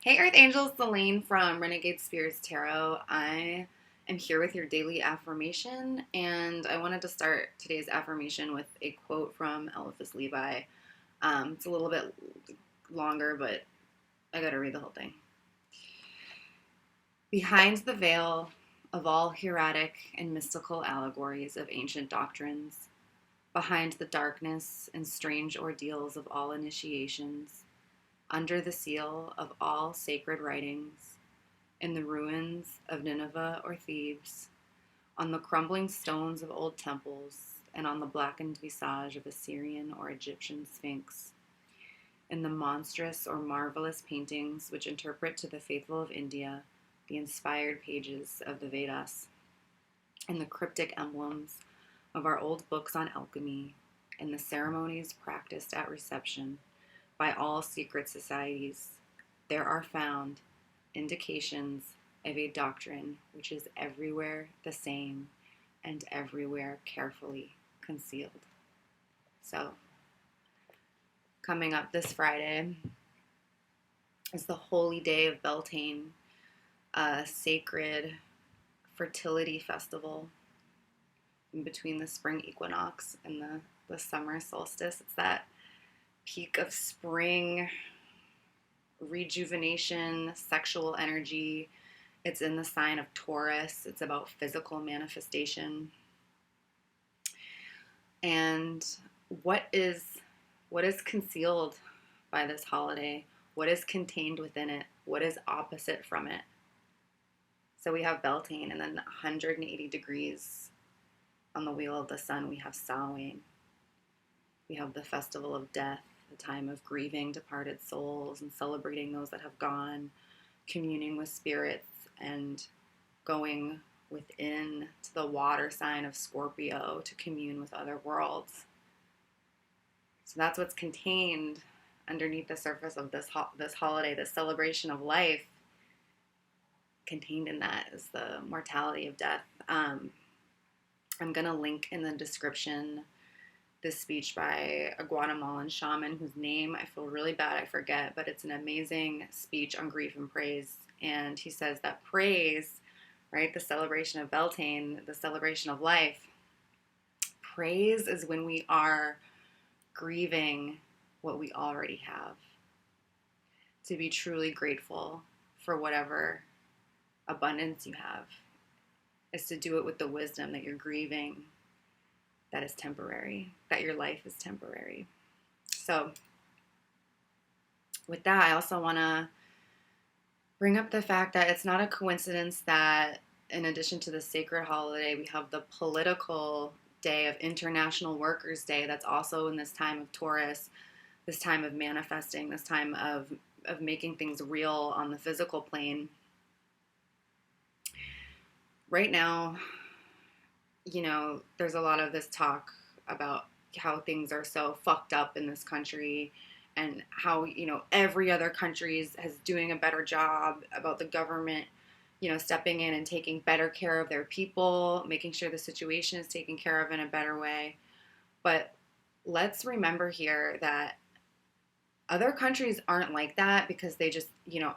Hey Earth Angels, Elaine from Renegade Spirits Tarot. I am here with your daily affirmation, and I wanted to start today's affirmation with a quote from Eliphas Levi. It's a little bit longer, but I gotta read the whole thing. Behind the veil of all hieratic and mystical allegories of ancient doctrines, behind the darkness and strange ordeals of all initiations, under the seal of all sacred writings, in the ruins of Nineveh or Thebes, on the crumbling stones of old temples, and on the blackened visage of Assyrian or Egyptian sphinx, in the monstrous or marvelous paintings which interpret to the faithful of India the inspired pages of the Vedas, in the cryptic emblems of our old books on alchemy, in the ceremonies practiced at reception by all secret societies, there are found indications of a doctrine which is everywhere the same and everywhere carefully concealed. So, coming up this Friday is the holy day of Beltane, a sacred fertility festival in between the spring equinox and the summer solstice. It's that peak of spring, rejuvenation, sexual energy. It's in the sign of Taurus. It's about physical manifestation. And what is concealed by this holiday? What is contained within it? What is opposite from it? So we have Beltane, and then 180 degrees on the wheel of the sun, we have Samhain. We have the festival of death, the time of grieving departed souls and celebrating those that have gone, communing with spirits, and going within to the water sign of Scorpio to commune with other worlds. So that's what's contained underneath the surface of this holiday, this celebration of life. Contained in that is the mortality of death. I'm going to link in the description this speech by a Guatemalan shaman whose name I feel really bad I forget, but it's an amazing speech on grief and praise. And he says that praise, right, the celebration of Beltane, the celebration of life, praise is when we are grieving what we already have. To be truly grateful for whatever abundance you have is to do it with the wisdom that you're grieving that is temporary, that your life is temporary. So with that, I also want to bring up the fact that it's not a coincidence that in addition to the sacred holiday, we have the political day of International Workers' Day that's also in this time of Taurus, this time of manifesting, this time of making things real on the physical plane. Right now, there's a lot of this talk about how things are so fucked up in this country and how, every other country is doing a better job about the government, stepping in and taking better care of their people, making sure the situation is taken care of in a better way. But let's remember here that other countries aren't like that because they just,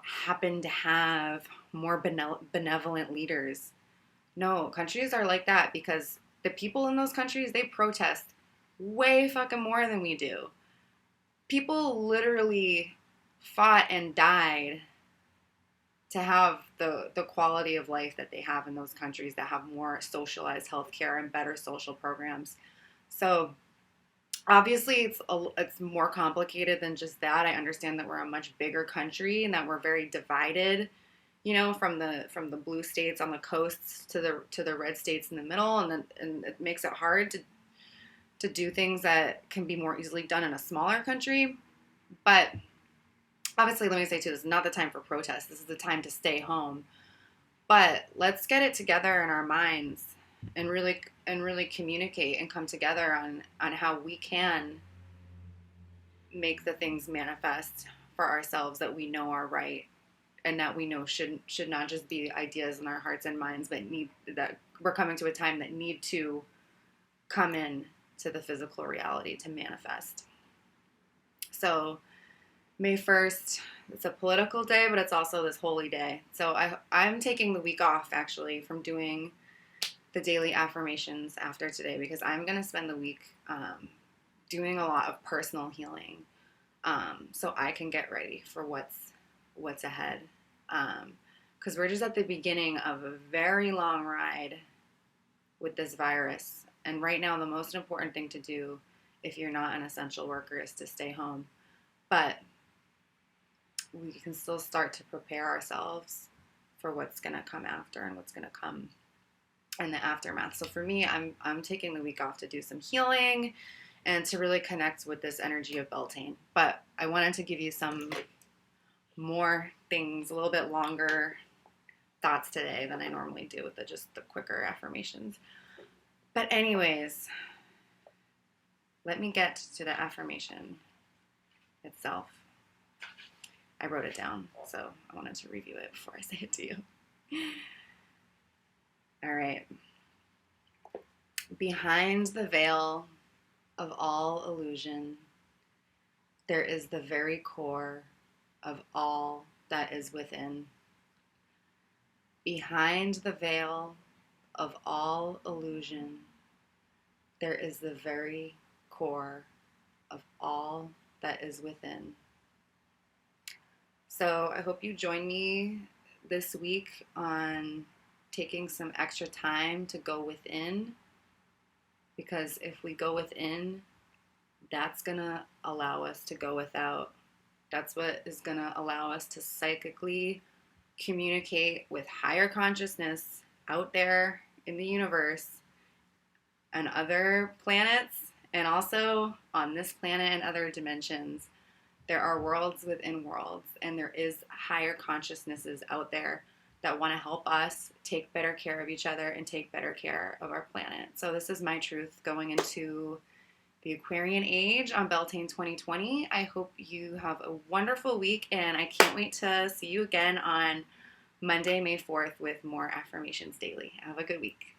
happen to have more benevolent leaders. No, countries are like that because the people in those countries, they protest way fucking more than we do. People literally fought and died to have the quality of life that they have in those countries that have more socialized healthcare and better social programs. So obviously it's more complicated than just that. I understand that we're a much bigger country and that we're very divided, from the blue states on the coasts to the red states in the middle, and it makes it hard to do things that can be more easily done in a smaller country. But obviously, let me say too, this is not the time for protest. This is the time to stay home. But let's get it together in our minds and really communicate and come together on how we can make the things manifest for ourselves that we know are right. And that we know should not just be ideas in our hearts and minds, but that we're coming to a time that need to come in to the physical reality to manifest. So May 1st, it's a political day, but it's also this holy day. So I'm taking the week off, actually, from doing the daily affirmations after today, because I'm going to spend the week doing a lot of personal healing, so I can get ready for what's ahead. Because we're just at the beginning of a very long ride with this virus. And right now, the most important thing to do if you're not an essential worker is to stay home. But we can still start to prepare ourselves for what's going to come after and what's going to come in the aftermath. So for me, I'm taking the week off to do some healing and to really connect with this energy of Beltane. But I wanted to give you some more things, a little bit longer thoughts today than I normally do with just the quicker affirmations. But anyways, let me get to the affirmation itself. I wrote it down, so I wanted to review it before I say it to you. All right. Behind the veil of all illusion, there is the very core of all that is within. Behind the veil of all illusion, there is the very core of all that is within. So I hope you join me this week on taking some extra time to go within, because if we go within, that's going to allow us to go without. That's what is going to allow us to psychically communicate with higher consciousness out there in the universe and other planets, and also on this planet and other dimensions. There are worlds within worlds, and there is higher consciousnesses out there that want to help us take better care of each other and take better care of our planet. So this is my truth going into the Aquarian age on Beltane 2020. I hope you have a wonderful week, and I can't wait to see you again on Monday, May 4th with more affirmations daily. Have a good week.